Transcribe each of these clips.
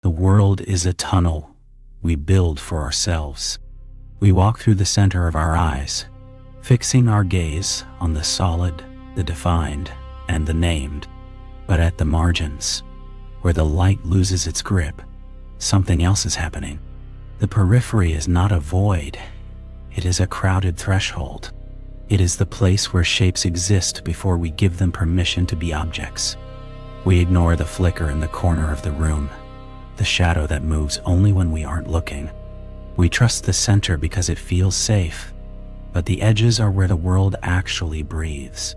The world is a tunnel we build for ourselves. We walk through the center of our eyes, fixing our gaze on the solid, the defined, and the named. But at the margins, where the light loses its grip, something else is happening. The periphery is not a void. It is a crowded threshold. It is the place where shapes exist before we give them permission to be objects. We ignore the flicker in the corner of the room, the shadow that moves only when we aren't looking. We trust the center because it feels safe, but the edges are where the world actually breathes.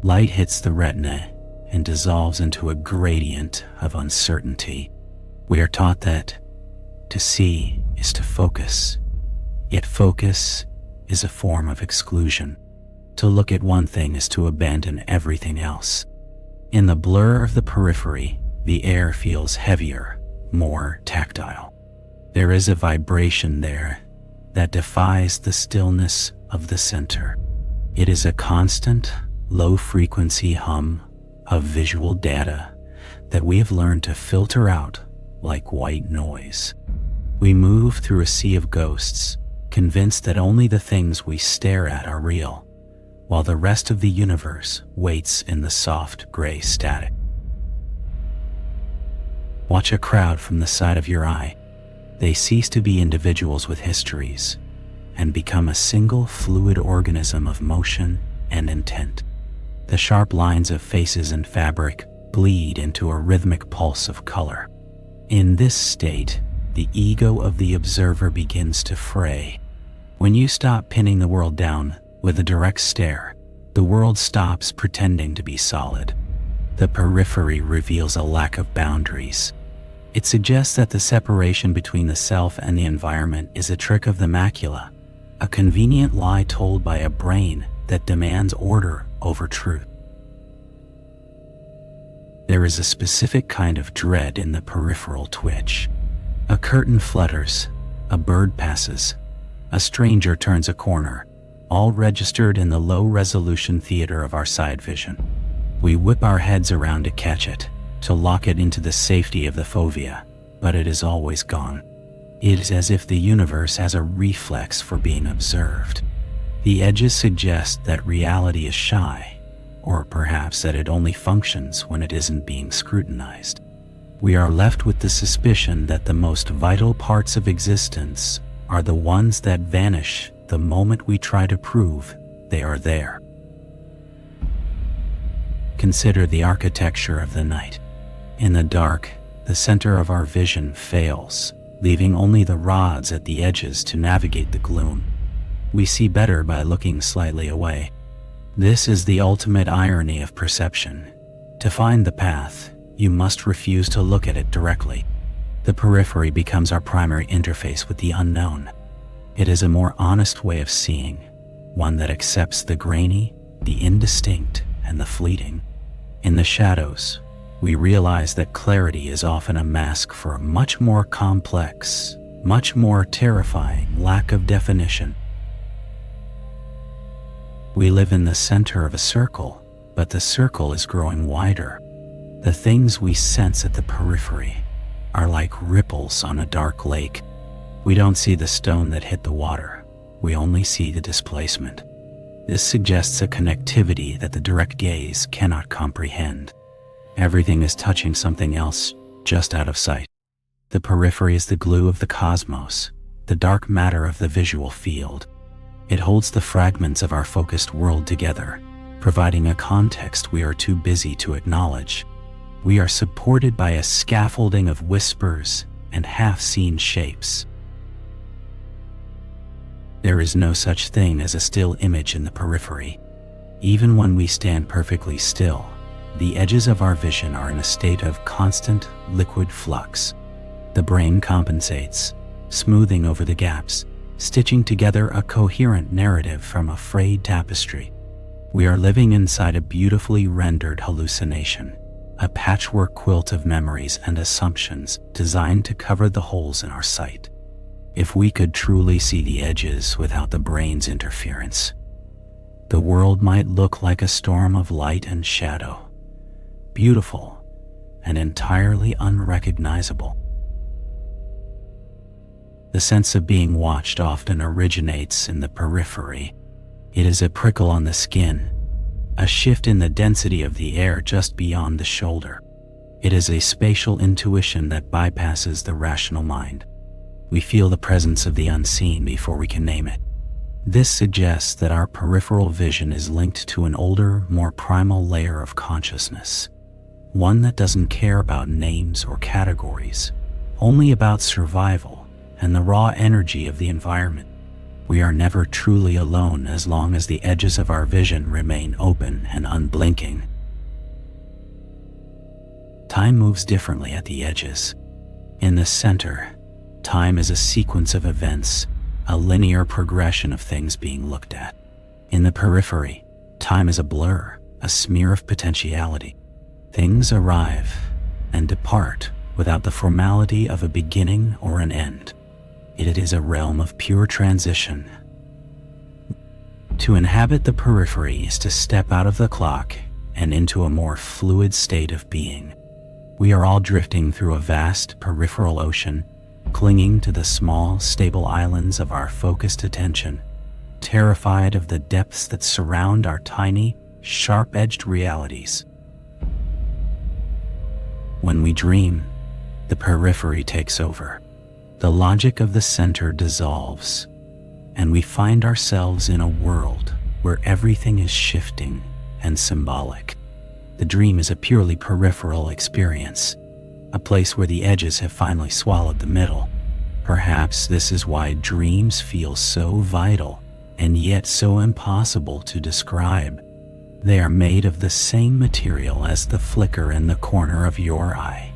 Light hits the retina and dissolves into a gradient of uncertainty. We are taught that to see is to focus, yet focus is a form of exclusion. To look at one thing is to abandon everything else. In the blur of the periphery, the air feels heavier, more tactile. There is a vibration there that defies the stillness of the center. It is a constant, low-frequency hum of visual data that we have learned to filter out like white noise. We move through a sea of ghosts, convinced that only the things we stare at are real, while the rest of the universe waits in the soft gray static. Watch a crowd from the side of your eye. They cease to be individuals with histories and become a single fluid organism of motion and intent. The sharp lines of faces and fabric bleed into a rhythmic pulse of color. In this state, the ego of the observer begins to fray. When you stop pinning the world down with a direct stare, the world stops pretending to be solid. The periphery reveals a lack of boundaries. It suggests that the separation between the self and the environment is a trick of the macula, a convenient lie told by a brain that demands order over truth. There is a specific kind of dread in the peripheral twitch. A curtain flutters, a bird passes, a stranger turns a corner, all registered in the low-resolution theater of our side vision. We whip our heads around to catch it, to lock it into the safety of the fovea, but it is always gone. It is as if the universe has a reflex for being observed. The edges suggest that reality is shy, or perhaps that it only functions when it isn't being scrutinized. We are left with the suspicion that the most vital parts of existence are the ones that vanish the moment we try to prove they are there. Consider the architecture of the night. In the dark, the center of our vision fails, leaving only the rods at the edges to navigate the gloom. We see better by looking slightly away. This is the ultimate irony of perception. To find the path, you must refuse to look at it directly. The periphery becomes our primary interface with the unknown. It is a more honest way of seeing, one that accepts the grainy, the indistinct, and the fleeting. In the shadows, we realize that clarity is often a mask for a much more complex, much more terrifying lack of definition. We live in the center of a circle, but the circle is growing wider. The things we sense at the periphery are like ripples on a dark lake. We don't see the stone that hit the water, we only see the displacement. This suggests a connectivity that the direct gaze cannot comprehend. Everything is touching something else just out of sight. The periphery is the glue of the cosmos, the dark matter of the visual field. It holds the fragments of our focused world together, providing a context we are too busy to acknowledge. We are supported by a scaffolding of whispers and half-seen shapes. There is no such thing as a still image in the periphery. Even when we stand perfectly still, the edges of our vision are in a state of constant liquid flux. The brain compensates, smoothing over the gaps, stitching together a coherent narrative from a frayed tapestry. We are living inside a beautifully rendered hallucination, a patchwork quilt of memories and assumptions designed to cover the holes in our sight. If we could truly see the edges without the brain's interference, the world might look like a storm of light and shadow, beautiful and entirely unrecognizable. The sense of being watched often originates in the periphery. It is a prickle on the skin, a shift in the density of the air just beyond the shoulder. It is a spatial intuition that bypasses the rational mind. We feel the presence of the unseen before we can name it. This suggests that our peripheral vision is linked to an older, more primal layer of consciousness, one that doesn't care about names or categories, only about survival and the raw energy of the environment. We are never truly alone as long as the edges of our vision remain open and unblinking. Time moves differently at the edges. In the center, time is a sequence of events, a linear progression of things being looked at. In the periphery, time is a blur, a smear of potentiality. Things arrive and depart without the formality of a beginning or an end. It is a realm of pure transition. To inhabit the periphery is to step out of the clock and into a more fluid state of being. We are all drifting through a vast peripheral ocean, clinging to the small, stable islands of our focused attention, terrified of the depths that surround our tiny, sharp-edged realities. When we dream, the periphery takes over. The logic of the center dissolves, and we find ourselves in a world where everything is shifting and symbolic. The dream is a purely peripheral experience, a place where the edges have finally swallowed the middle. Perhaps this is why dreams feel so vital and yet so impossible to describe. They are made of the same material as the flicker in the corner of your eye,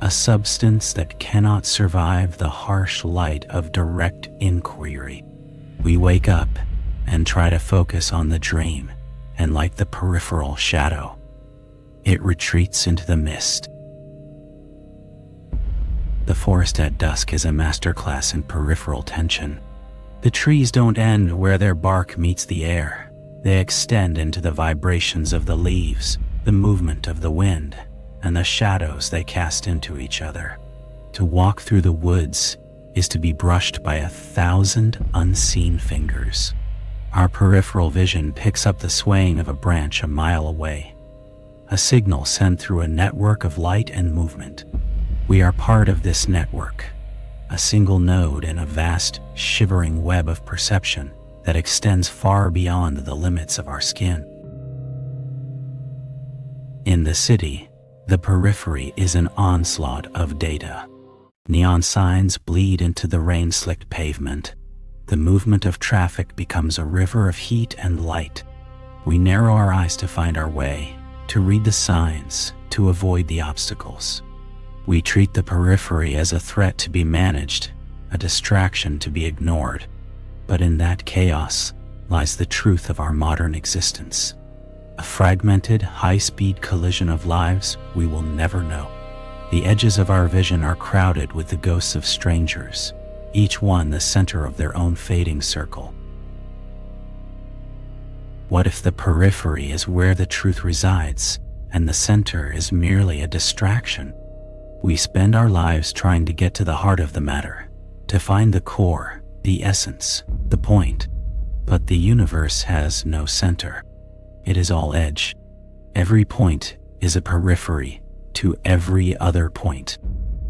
a substance that cannot survive the harsh light of direct inquiry. We wake up and try to focus on the dream, and like the peripheral shadow, it retreats into the mist. The forest at dusk is a masterclass in peripheral tension. The trees don't end where their bark meets the air. They extend into the vibrations of the leaves, the movement of the wind, and the shadows they cast into each other. To walk through the woods is to be brushed by 1,000 unseen fingers. Our peripheral vision picks up the swaying of a branch a mile away, a signal sent through a network of light and movement. We are part of this network, a single node in a vast, shivering web of perception that extends far beyond the limits of our skin. In the city, the periphery is an onslaught of data. Neon signs bleed into the rain-slicked pavement. The movement of traffic becomes a river of heat and light. We narrow our eyes to find our way, to read the signs, to avoid the obstacles. We treat the periphery as a threat to be managed, a distraction to be ignored. But in that chaos lies the truth of our modern existence. A fragmented, high-speed collision of lives we will never know. The edges of our vision are crowded with the ghosts of strangers, each one the center of their own fading circle. What if the periphery is where the truth resides, and the center is merely a distraction? We spend our lives trying to get to the heart of the matter, to find the core, the essence, the point. But the universe has no center. It is all edge. Every point is a periphery to every other point.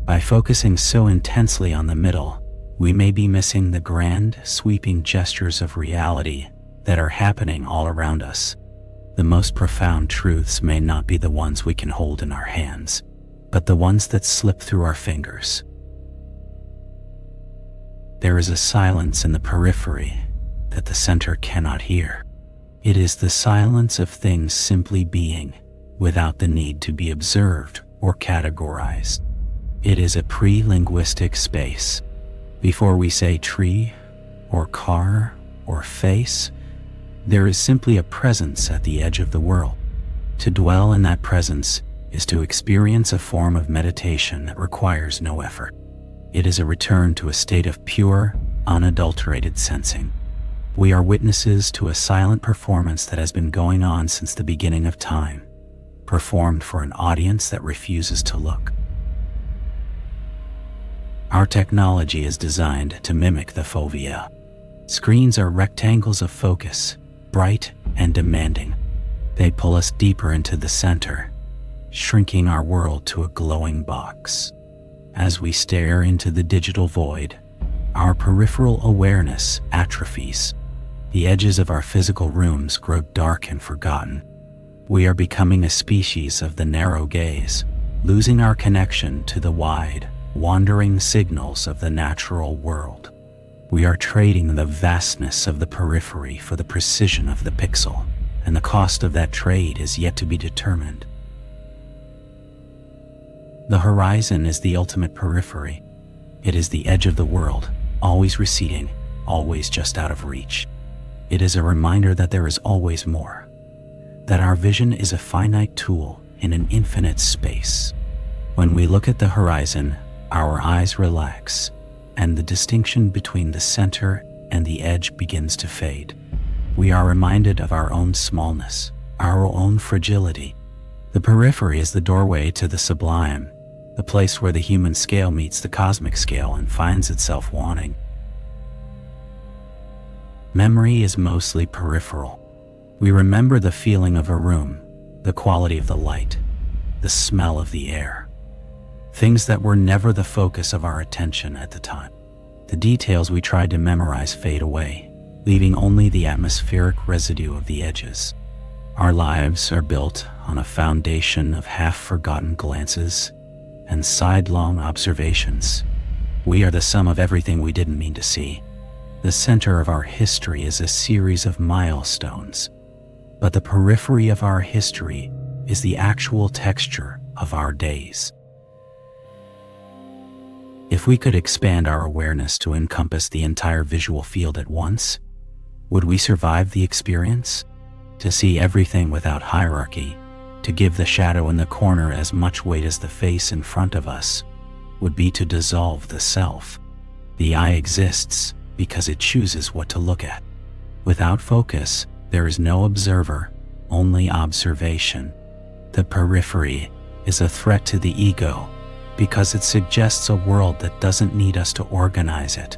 By focusing so intensely on the middle, we may be missing the grand, sweeping gestures of reality that are happening all around us. The most profound truths may not be the ones we can hold in our hands, but the ones that slip through our fingers. There is a silence in the periphery that the center cannot hear. It is the silence of things simply being, without the need to be observed or categorized. It is a pre-linguistic space. Before we say tree, or car, or face, there is simply a presence at the edge of the world. To dwell in that presence is to experience a form of meditation that requires no effort. It is a return to a state of pure, unadulterated sensing. We are witnesses to a silent performance that has been going on since the beginning of time. performed for an audience that refuses to look. Our technology is designed to mimic the fovea. Screens are rectangles of focus, bright and demanding. They pull us deeper into the center, shrinking our world to a glowing box. As we stare into the digital void, our peripheral awareness atrophies. The edges of our physical rooms grow dark and forgotten. We are becoming a species of the narrow gaze, losing our connection to the wide, wandering signals of the natural world. We are trading the vastness of the periphery for the precision of the pixel, and the cost of that trade is yet to be determined. The horizon is the ultimate periphery. It is the edge of the world, always receding, always just out of reach. It is a reminder that there is always more, that our vision is a finite tool in an infinite space. When we look at the horizon, our eyes relax, and the distinction between the center and the edge begins to fade. We are reminded of our own smallness, our own fragility. The periphery is the doorway to the sublime, the place where the human scale meets the cosmic scale and finds itself wanting. Memory is mostly peripheral. We remember the feeling of a room, the quality of the light, the smell of the air. Things that were never the focus of our attention at the time. The details we tried to memorize fade away, leaving only the atmospheric residue of the edges. Our lives are built on a foundation of half-forgotten glances and sidelong observations. We are the sum of everything we didn't mean to see. The center of our history is a series of milestones, but the periphery of our history is the actual texture of our days. If we could expand our awareness to encompass the entire visual field at once, would we survive the experience? To see everything without hierarchy, to give the shadow in the corner as much weight as the face in front of us, would be to dissolve the self. The eye exists because it chooses what to look at. Without focus, there is no observer, only observation. The periphery is a threat to the ego, because it suggests a world that doesn't need us to organize it.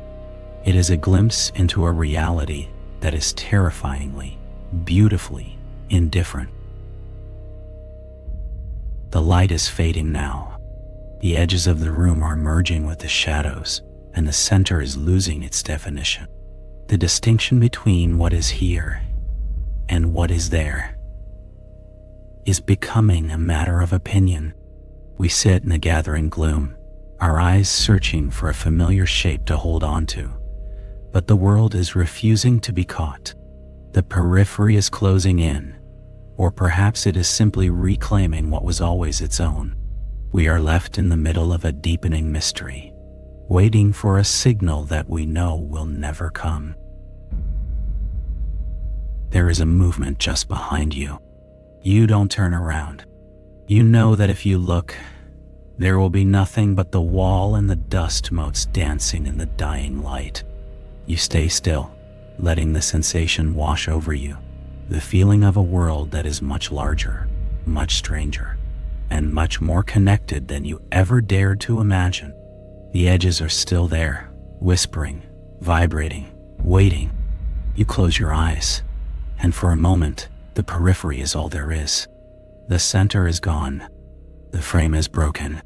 It is a glimpse into a reality that is terrifyingly, beautifully indifferent. The light is fading now. The edges of the room are merging with the shadows, and the center is losing its definition. The distinction between what is here and what is there is becoming a matter of opinion. We sit in the gathering gloom, our eyes searching for a familiar shape to hold on to, but the world is refusing to be caught. The periphery is closing in, or perhaps it is simply reclaiming what was always its own. We are left in the middle of a deepening mystery, waiting for a signal that we know will never come. There is a movement just behind you. You don't turn around. You know that if you look, there will be nothing but the wall and the dust motes dancing in the dying light. You stay still, letting the sensation wash over you, the feeling of a world that is much larger, much stranger, and much more connected than you ever dared to imagine. The edges are still there, whispering, vibrating, waiting. You close your eyes, and for a moment, the periphery is all there is. The center is gone. The frame is broken.